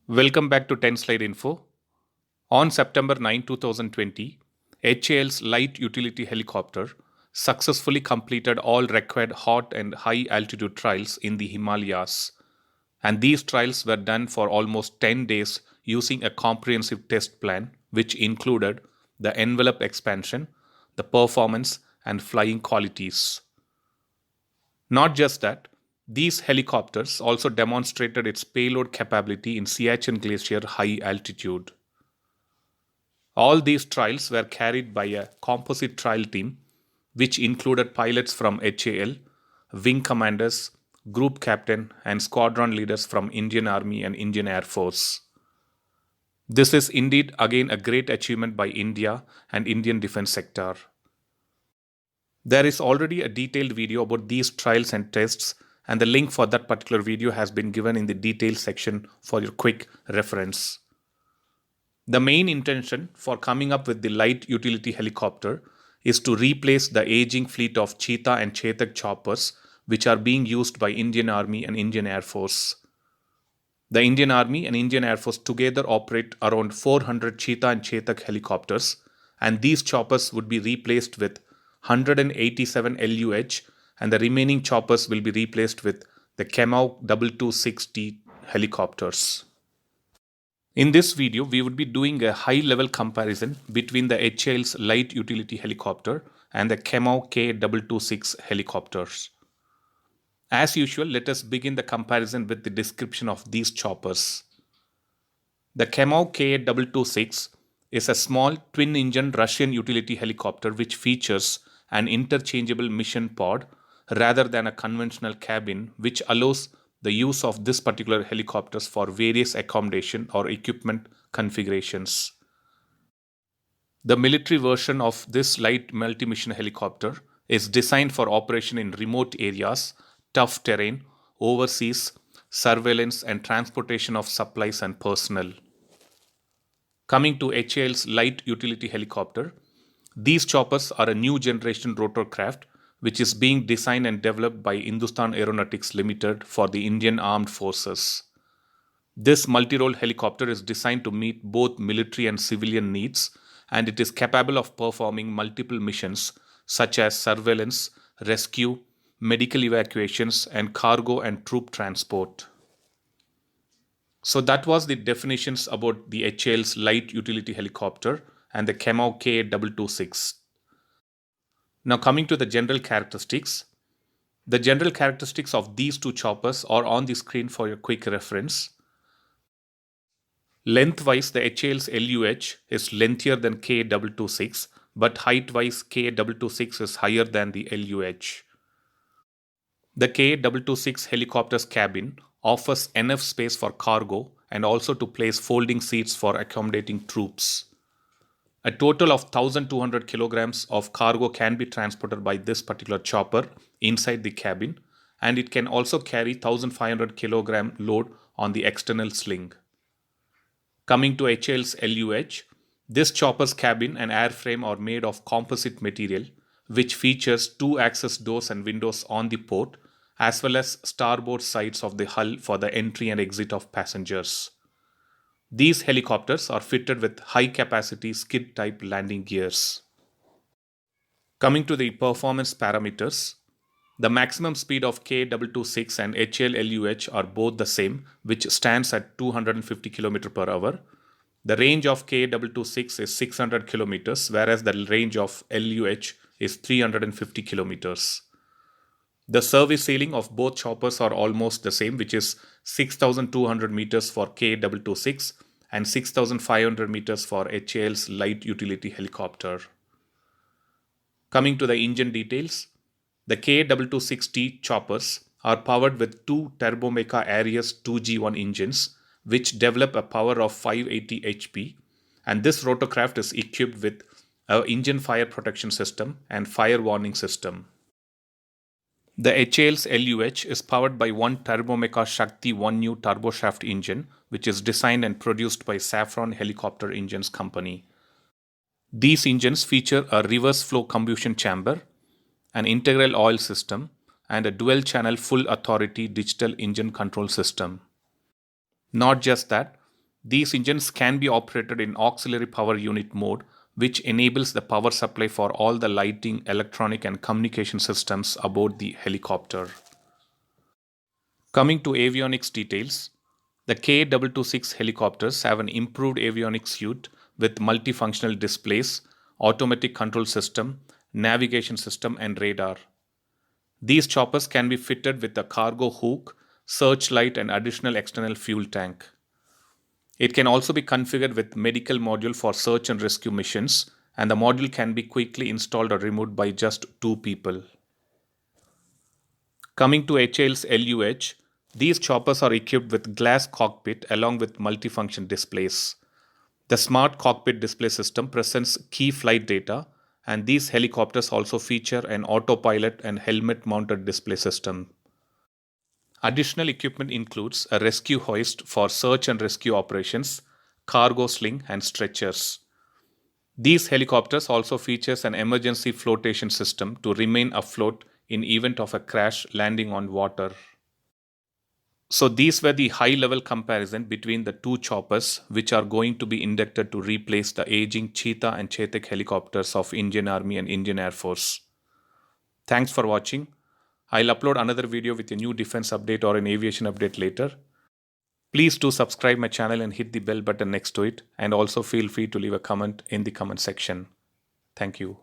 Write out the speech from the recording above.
Welcome back to 10 Slide Info. On September 9, 2020, HAL's light utility helicopter successfully completed all required hot and high altitude trials in the Himalayas. And these trials were done for almost 10 days using a comprehensive test plan, which included the envelope expansion, the performance, and flying qualities. Not just that, these helicopters also demonstrated its payload capability in Siachen Glacier high altitude. All these trials were carried by a composite trial team, which included pilots from HAL, wing commanders, group captain, and squadron leaders from Indian Army and Indian Air Force. This is indeed again a great achievement by India and Indian defense sector. There is already a detailed video about these trials and tests, and the link for that particular video has been given in the details section for your quick reference. The main intention for coming up with the light utility helicopter is to replace the aging fleet of Cheetah and Chetak choppers which are being used by Indian Army and Indian Air Force. The Indian Army and Indian Air Force together operate around 400 Cheetah and Chetak helicopters, and these choppers would be replaced with 187 LUH, and the remaining choppers will be replaced with the Kamau 226D helicopters. In this video, we would be doing a high-level comparison between the HAL's light utility helicopter and the Kamau K226 helicopters. As usual, let us begin the comparison with the description of these choppers. The Kamau K226 is a small twin-engine Russian utility helicopter which features an interchangeable mission pod rather than a conventional cabin, which allows the use of this particular helicopters for various accommodation or equipment configurations. The military version of this light multi-mission helicopter is designed for operation in remote areas, tough terrain, overseas, surveillance and transportation of supplies and personnel. Coming to HAL's light utility helicopter, these choppers are a new generation rotorcraft which is being designed and developed by Hindustan Aeronautics Limited for the Indian Armed Forces. This multi-role helicopter is designed to meet both military and civilian needs, and it is capable of performing multiple missions such as surveillance, rescue, medical evacuations, and cargo and troop transport. So that was the definitions about the HAL's light utility helicopter and the Kamau K226. Now coming to the general characteristics. The general characteristics of these two choppers are on the screen for your quick reference. Lengthwise, the HAL's LUH is lengthier than K226, but height-wise K226 is higher than the LUH. The K226 helicopter's cabin offers enough space for cargo and also to place folding seats for accommodating troops. A total of 1,200 kilograms of cargo can be transported by this particular chopper inside the cabin, and it can also carry 1,500 kilogram load on the external sling. Coming to HAL's LUH, this chopper's cabin and airframe are made of composite material, which features two access doors and windows on the port, as well as starboard sides of the hull for the entry and exit of passengers. These helicopters are fitted with high-capacity skid-type landing gears. Coming to the performance parameters, the maximum speed of K226 and HAL LUH are both the same, which stands at 250 km per hour. The range of K226 is 600 km, whereas the range of LUH is 350 km. The service ceiling of both choppers are almost the same, which is 6,200 meters for K226 and 6,500 meters for HAL's light utility helicopter. Coming to the engine details, the K226T choppers are powered with two Turbomeca Arias 2G1 engines, which develop a power of 580 HP, and this rotorcraft is equipped with an engine fire protection system and fire warning system. The HAL's LUH is powered by one Turbomeca Shakti 1U turboshaft engine, which is designed and produced by Safran Helicopter Engines Company. These engines feature a reverse flow combustion chamber, an integral oil system, and a dual-channel full authority digital engine control system. Not just that, These engines can be operated in auxiliary power unit mode, which enables the power supply for all the lighting, electronic, and communication systems aboard the helicopter. Coming to avionics details, the KA226 helicopters have an improved avionics suite with multifunctional displays, automatic control system, navigation system, and radar. These choppers can be fitted with a cargo hook, searchlight, and additional external fuel tank. It can also be configured with medical module for search and rescue missions, and the module can be quickly installed or removed by just 2 people. Coming to HAL's LUH, these choppers are equipped with glass cockpit along with multifunction displays. The smart cockpit display system presents key flight data, and these helicopters also feature an autopilot and helmet mounted display system. Additional equipment includes a rescue hoist for search and rescue operations, cargo sling, and stretchers. These helicopters also features an emergency flotation system to remain afloat in event of a crash landing on water. So these were the high-level comparison between the two choppers which are going to be inducted to replace the aging Cheetah and Chetak helicopters of Indian Army and Indian Air Force. Thanks for watching. I'll upload another video with a new defense update or an aviation update later. Please do subscribe my channel and hit the bell button next to it, and also feel free to leave a comment in the comment section. Thank you.